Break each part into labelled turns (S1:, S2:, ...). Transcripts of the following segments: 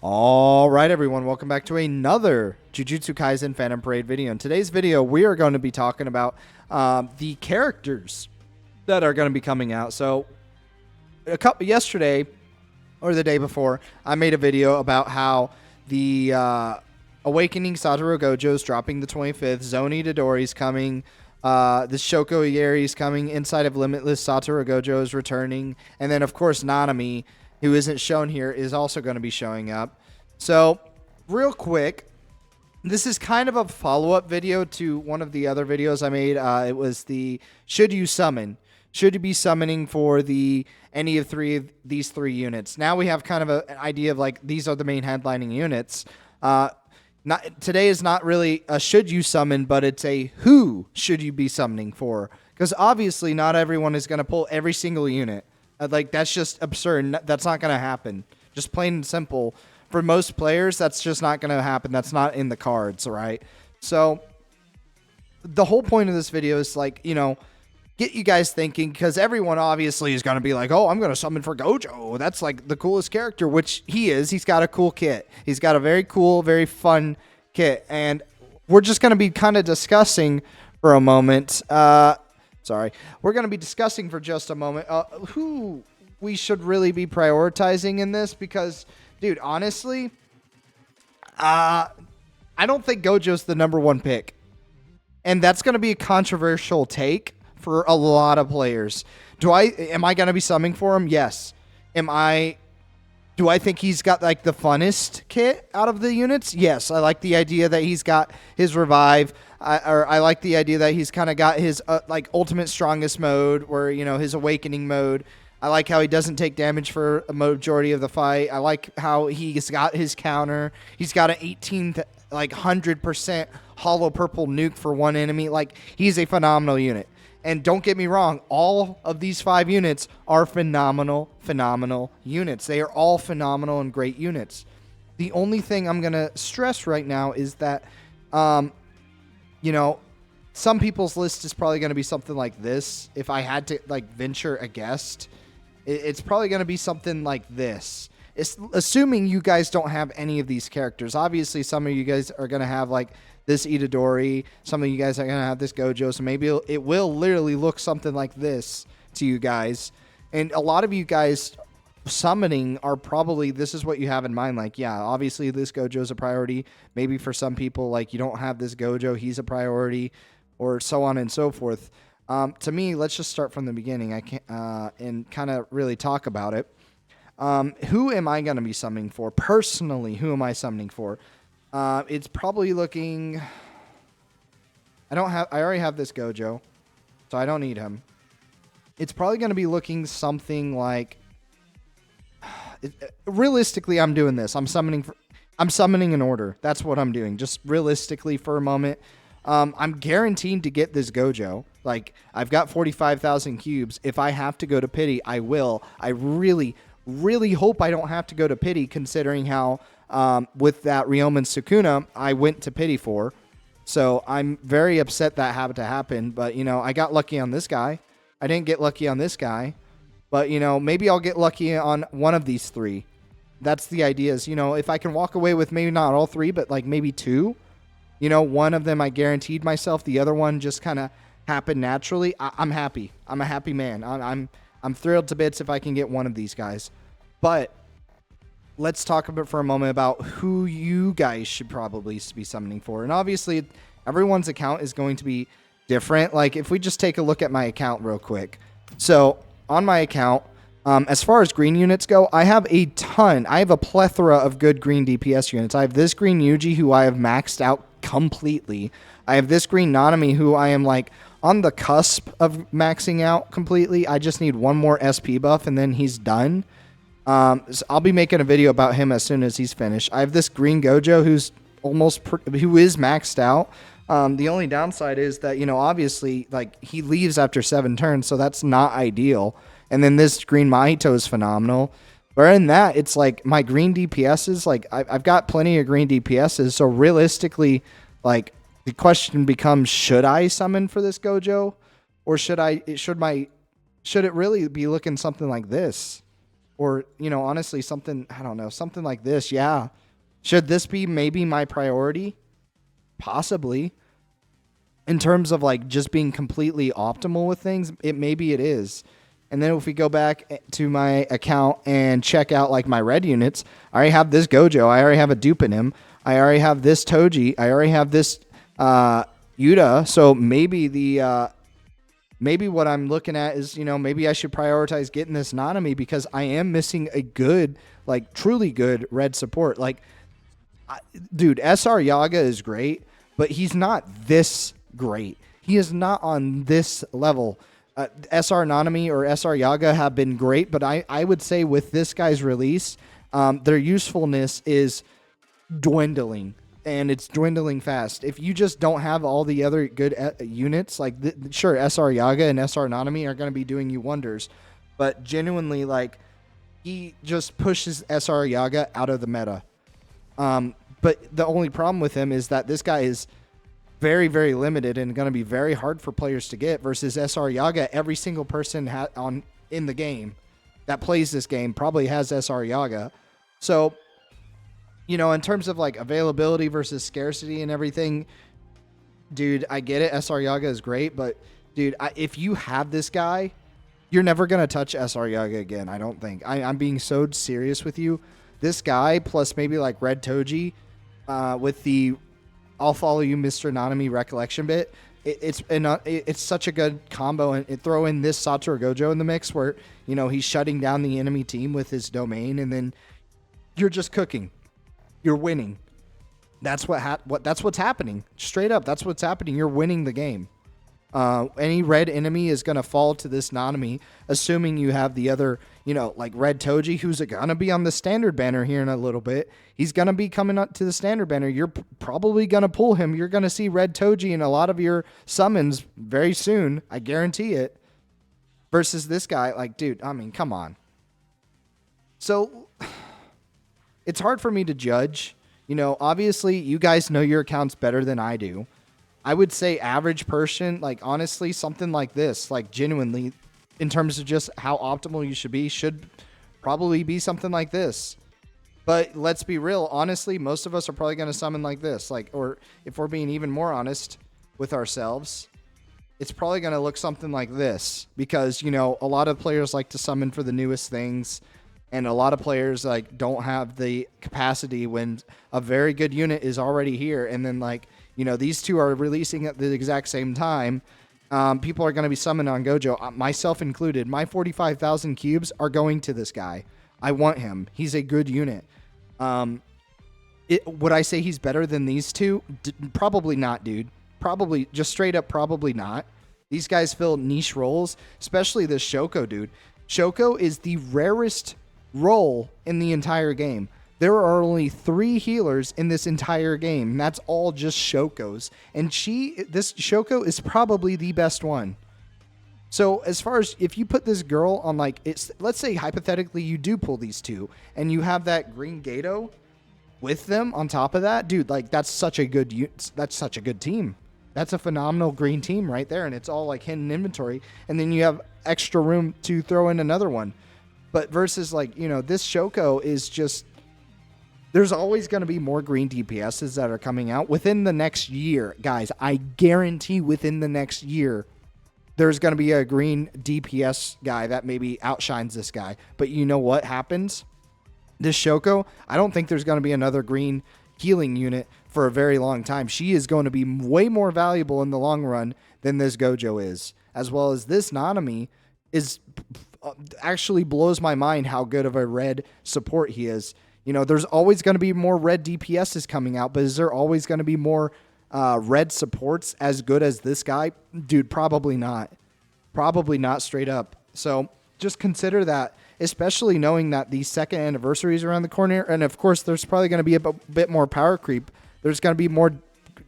S1: All right, everyone, welcome back to another Jujutsu Kaisen Phantom Parade video. In today's video, we are going to be talking about the characters that are going to be coming out. So, yesterday or the day before, I made a video about how the Awakening Satoru Gojo is dropping the 25th, Zoni Todori's coming, the Shoko Yeri's coming, Inside of Limitless Satoru Gojo is returning, and then, of course, Nanami, who isn't shown here, is also going to be showing up. So, real quick, this is kind of a follow-up video to one of the other videos I made. It was the should you summon? Should you be summoning for any of these three units? Now we have kind of an idea of like these are the main headlining units. Today is not really a should you summon, but it's a who should you be summoning for? Because obviously not everyone is going to pull every single unit. Like, that's just absurd. That's not going to happen. Just plain and simple. For most players, that's just not going to happen. That's not in the cards, right? So, the whole point of this video is, like, get you guys thinking, because everyone obviously is going to be like, oh, I'm going to summon for Gojo. That's, like, the coolest character, which he is. He's got a cool kit. He's got a very cool, very fun kit. And we're just going to be kind of discussing for a moment... We're going to be discussing for just a moment who we should really be prioritizing in this because, dude, honestly, I don't think Gojo's the number one pick. And that's going to be a controversial take for a lot of players. Am I going to be summoning for him? Yes. Do I think he's got like the funnest kit out of the units? Yes. I like the idea that he's got his revive. I like the idea that he's kind of got his like ultimate strongest mode, where his awakening mode. I like how he doesn't take damage for a majority of the fight. I like how he's got his counter. He's got an 100% hollow purple nuke for one enemy. Like, he's a phenomenal unit. And don't get me wrong, all of these 5 units are phenomenal units. They are all phenomenal and great units. The only thing I'm going to stress right now is that, some people's list is probably going to be something like this. If I had to, like, venture a guess, it's probably going to be something like this. Assuming you guys don't have any of these characters. Obviously, some of you guys are going to have, like, this Itadori. Some of you guys are going to have this Gojo. So maybe it will literally look something like this to you guys. And a lot of you guys summoning are probably, this is what you have in mind. Like, yeah, obviously this Gojo is a priority. Maybe for some people, like, you don't have this Gojo, he's a priority, or so on and so forth. To me, let's just start from the beginning. I can't and kind of really talk about it. Who am I going to be summoning for? Personally, who am I summoning for? It's probably looking... I already have this Gojo, so I don't need him. It's probably going to be looking something like... realistically, I'm doing this. I'm summoning in order. That's what I'm doing. Just realistically for a moment. I'm guaranteed to get this Gojo. Like, I've got 45,000 cubes. If I have to go to pity, I will. I really hope I don't have to go to pity, considering how with that Ryomen Sukuna I went to pity for. So I'm very upset that had to happen. But, I got lucky on this guy. I didn't get lucky on this guy. But, maybe I'll get lucky on one of these 3. That's the idea is, if I can walk away with maybe not all 3, but like maybe 2. One of them I guaranteed myself. The other one just kind of happened naturally. I'm happy. I'm a happy man. I'm thrilled to bits if I can get one of these guys. But let's talk for a moment about who you guys should probably be summoning for. And obviously, everyone's account is going to be different. Like, if we just take a look at my account real quick. So, on my account, as far as green units go, I have a ton. I have a plethora of good green DPS units. I have this green Yuji, who I have maxed out completely. I have this green Nanami, who I am, like, on the cusp of maxing out completely. I just need one more SP buff, and then he's done. So I'll be making a video about him as soon as he's finished. I have this green Gojo who is maxed out. The only downside is that, obviously, like, he leaves after 7 turns, so that's not ideal. And then this green Mahito is phenomenal. But in that, it's like my green DPSs, like, I've got plenty of green DPSs, so realistically, like, the question becomes, should I summon for this Gojo? Or should it really be looking something like this? Or, honestly, something, I don't know, something like this. Yeah. Should this be maybe my priority? Possibly. In terms of like just being completely optimal with things, maybe it is. And then if we go back to my account and check out like my red units, I already have this Gojo. I already have a dupe in him. I already have this Toji. I already have this Yuta. So maybe what I'm looking at is, maybe I should prioritize getting this Nanami because I am missing a good, like truly good red support. Like, dude, SR Yaga is great, but he's not this great. He is not on this level. SR Nanami or SR Yaga have been great, but I would say with this guy's release, their usefulness is dwindling, and it's dwindling fast. If you just don't have all the other good units, like sure, SR Yaga and SR Nanami are going to be doing you wonders, but genuinely, like, he just pushes SR Yaga out of the meta. But the only problem with him is that this guy is very, very limited and going to be very hard for players to get versus SR Yaga. Every single person in the game that plays this game probably has SR Yaga. So, in terms of like availability versus scarcity and everything, dude, I get it. SR Yaga is great, but dude, if you have this guy, you're never going to touch SR Yaga again, I don't think. I'm being so serious with you. This guy plus maybe like Red Toji with the I'll follow you, Mr. Nanami recollection bit. It's such a good combo, and throw in this Satoru Gojo in the mix where he's shutting down the enemy team with his domain, and then you're just cooking, you're winning. That's that's what's happening. Straight up, that's what's happening. You're winning the game. Any red enemy is gonna fall to this Nanami, assuming you have the other, like Red Toji, who's gonna be on the standard banner here in a little bit. He's gonna be coming up to the standard banner. You're probably gonna pull him. You're gonna see Red Toji in a lot of your summons very soon. I guarantee it. Versus this guy, like, dude, I mean, come on. So it's hard for me to judge. Obviously, you guys know your accounts better than I do. I would say average person, like, honestly, something like this, like, genuinely, in terms of just how optimal you should probably be something like this. But let's be real. Honestly, most of us are probably going to summon like this. Like, or if we're being even more honest with ourselves, it's probably going to look something like this. Because, a lot of players like to summon for the newest things. And a lot of players, like, don't have the capacity when a very good unit is already here. And then, like, these two are releasing at the exact same time. People are going to be summoned on Gojo, myself included. My 45,000 cubes are going to this guy. I want him. He's a good unit. Would I say he's better than these two? Probably not, dude. Probably, just straight up, probably not. These guys fill niche roles, especially this Shoko, dude. Shoko is the rarest role in the entire game. There are only 3 healers in this entire game, and that's all just Shokos. And this Shoko is probably the best one. So as far as if you put this girl on, like, let's say hypothetically you do pull these two, and you have that green Gato with them on top of that, dude, like, that's such a good team. That's a phenomenal green team right there, and it's all like hidden inventory. And then you have extra room to throw in another one. But versus, like, this Shoko is just, there's always going to be more green DPSs that are coming out within the next year. Guys, I guarantee within the next year, there's going to be a green DPS guy that maybe outshines this guy. But you know what happens? This Shoko, I don't think there's going to be another green healing unit for a very long time. She is going to be way more valuable in the long run than this Gojo is. As well as this Nanami is actually blows my mind how good of a red support he is. There's always going to be more red DPSs coming out, but is there always going to be more red supports as good as this guy? Dude, probably not. Probably not, straight up. So just consider that, especially knowing that the second anniversary is around the corner. And of course, there's probably going to be a bit more power creep. There's going to be more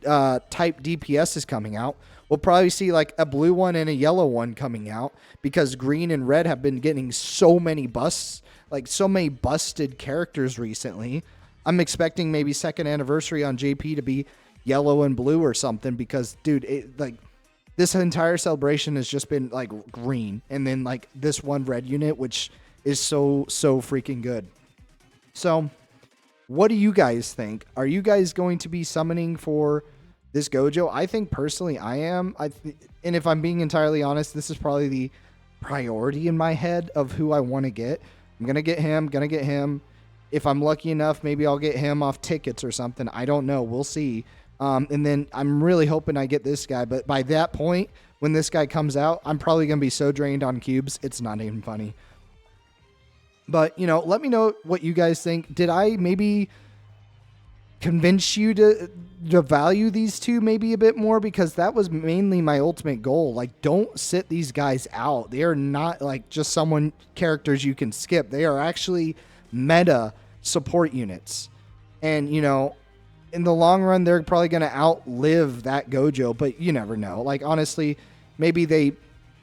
S1: type DPSs coming out. We'll probably see like a blue one and a yellow one coming out because green and red have been getting so many busts, like so many busted characters recently. I'm expecting maybe second anniversary on JP to be yellow and blue or something because, dude, like this entire celebration has just been like green, and then like this one red unit, which is so freaking good. So, what do you guys think? Are you guys going to be summoning for this Gojo? I think personally I am. And if I'm being entirely honest, this is probably the priority in my head of who I want to get. I'm going to get him. If I'm lucky enough, maybe I'll get him off tickets or something. I don't know. We'll see. And then I'm really hoping I get this guy. But by that point, when this guy comes out, I'm probably going to be so drained on cubes, it's not even funny. But, you know, let me know what you guys think. Did I maybe convince you to value these two maybe a bit more? Because that was mainly my ultimate goal. Like, don't sit these guys out. They are not like just someone characters you can skip. They are actually meta support units. And, you know, in the long run, they're probably going to outlive that Gojo, but you never know. Like, honestly, maybe they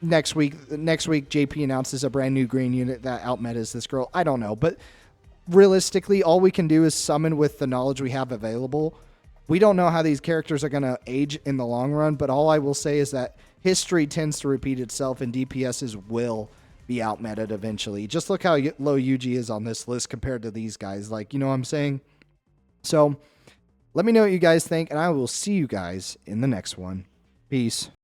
S1: next week JP announces a brand new green unit that outmetas this girl. I don't know, but realistically, all we can do is summon with the knowledge we have available. We don't know how these characters are going to age in the long run, but all I will say is that history tends to repeat itself, and DPSs will be outmeted eventually. Just look how low Yuji is on this list compared to these guys. Like, you know what I'm saying? So let me know what you guys think, and I will see you guys in the next one. Peace.